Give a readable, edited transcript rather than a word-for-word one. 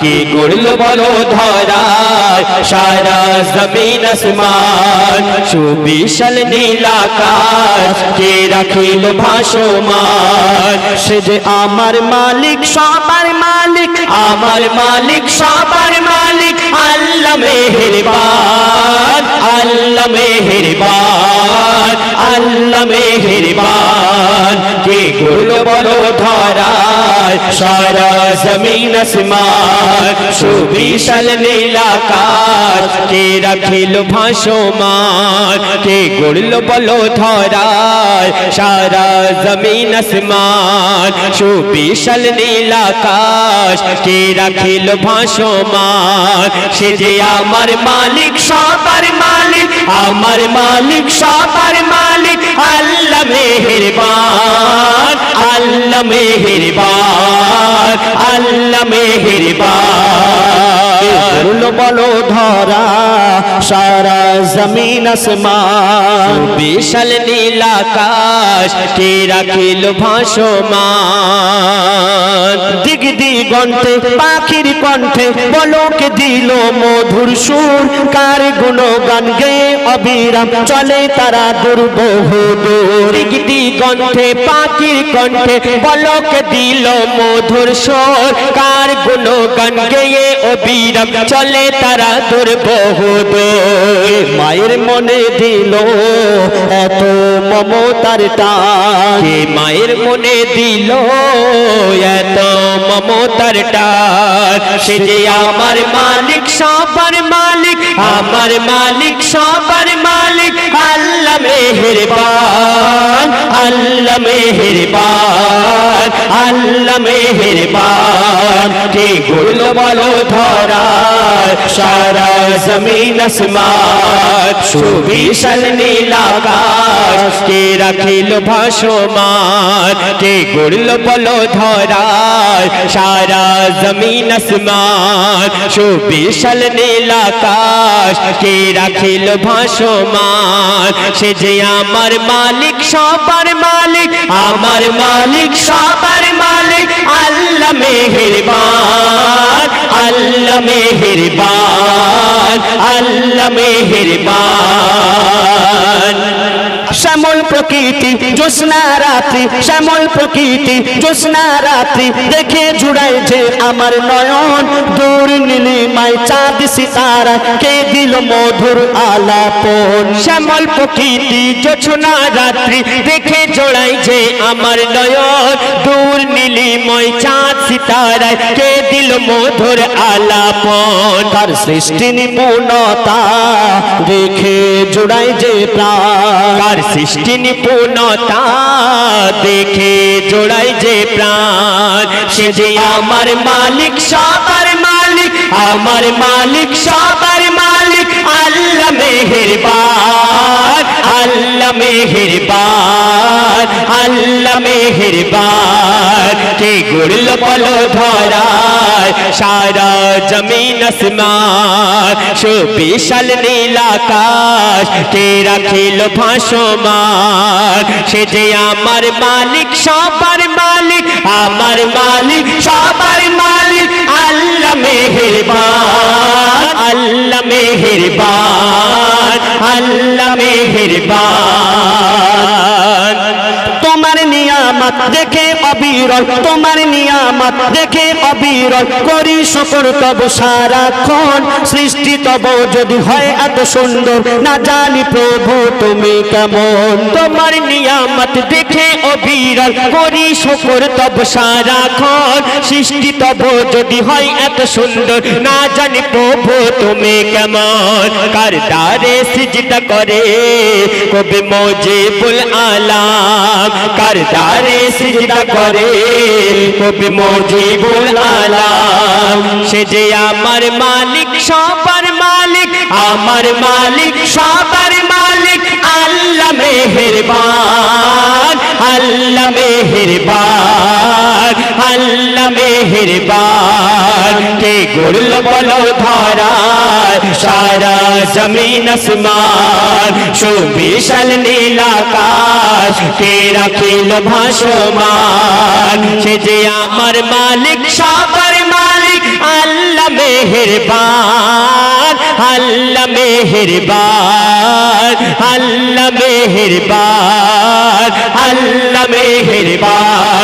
কে গড়লো বলো ধরায় সারা জমিন আসমান, সুবিশাল নীল আকাশ কে রাখিল ভাসমান। সে যে আমার মালিক সবার মালিক, আমার মালিক সবার মালিক, আল্লাহ মেহেরবান, আল্লাহ মেহেরবান, আল্লাহ মেহেরবান। কে গড়লো বলো ধরায় সারা জমিন আসমান, সুবিশাল নীল আকাশ কে রাখিল ভাসমান। কে গড়লো বলো ধরায় সারা জমিন আসমান, সুবিশাল নীল আকাশ কে রাখিল ভাসমান। সে যে আমার মালিক সবার মালিক, আমার মালিক সবার মালিক, আল্লাহ মেহেরবান, আল্লাহ মেহেরবান, আল্লাহ মেহেরবান। বলো ধরা সারা জমিন আসমান, বিশাল নীল আকাশ কে রাখিল ভাসমান। দিগ দিগন্তে পাখির কণ্ঠে বলকে দিল মধুর সুর, কার গুণগান গেয়ে অবিরাম চলে তারা দুর্বহ দূর। দিগ দিগন্তে পাখির কণ্ঠে বলকে দিল মধুর সুর, কার গুণগান গেয়ে অবিরাম চলে তারা দুর্বহ দূর। মায়ের মনে দিল এত মমতার টান, মায়ের মনে দিল এত মমতার টান। সে যে আমার মালিক সবার মালিক, আমার মালিক সবার মালিক, আল্লাহ মেহেরবান, আল্লাহ মেহেরবান, আল্লাহ মেহেরবান। কে গড়লো বলো ধরায় সারা জমিন আসমান, সুবিশাল নীল আকাশ কে রাখিল ভাসমান। কে গড়লো বলো ধরায় সারা জমিন আসমান, সুবিশাল নীল আকাশ কে রাখিল ভাসমান। সে যে আমার মালিক সবার মালিক, আমার মালিক সবার মালিক, আল্লাহ মেহেরবান, আল্লাহ মেহেরবান, আল্লাহ মেহেরবান। শ্যামল প্রকৃতি জ্যোৎস্না রাত্রি, শ্যামল প্রকৃতি জ্যোৎস্না রাত্রি, দেখে জুড়াই যে আমার নয়ন। দূর নীলিমায় চাঁদ সিতারা কে দিল মধুর আলাপন। শ্যামল প্রকৃতি জ্যোৎস্না রাত্রি, দেখে জোড়াই যে আমার নয়ন। দূর নীলিময় চাঁদ সিতারা কে দিল মধুর আলাপন। তার সৃষ্টি নিপুণতা দেখে জোড়াই যে প্রাণ, সৃষ্টি নিপুণতা দেখে জোড়াই যে প্রাণ। সে যে আমার মালিক সবার মালিক, আমার মালিক সবার মালিক, আল্লাহ মেহেরবান, আল্লাহ মেহেরবান, আল্লাহ মেহেরবান। কে গড়লো বলো ধরায় সারা জমিন আসমান, সুবিশাল নীল আকাশ কে রাখিল ভাসমান। সে যে আমার মালিক সবার মালিক, আমার মালিক সবার মালিক, আল্লাহ মেহেরবান, আল্লাহ মেহেরবান, আল্লাহ মেহেরবান। তোমার নিয়ামত দেখে অবিরল, তোমার নিয়ামত দেখে অবিরল, করি শুকর তব সারাক্ষণ। সৃষ্টি তব যদি হয় এত সুন্দর, না জানি প্রভু তুমি কেমন। তোমার নিয়ামত দেখে অবিরল, করি শুকর তব সারাক্ষণ। সৃষ্টি তব যদি হয় এত সুন্দর, না জানি প্রভু তুমি কেমন। কার দ্বারে সিজদা করে কবি মুজিবুল আলাম, কার দ্বারে সিজদা করে কবি মুজিবুল আলাম। সে যে আমার মালিক সবার মালিক, আমার মালিক সবার মালিক, আল্লাহ মেহেরবান, আল্লাহ মেহেরবান, আল্লাহ মেহেরবান। কে গড়লো বলো ধরায় সারা জমিন আসমান, সুবিশাল নীল আকাশ কে রাখিল ভাসমান। সে যে আমার মালিক সবার মালিক, আল্লাহ মেহেরবান আল্লাহ মেহেরবান আল্লাহ মেহেরবান আল্লাহ মেহেরবান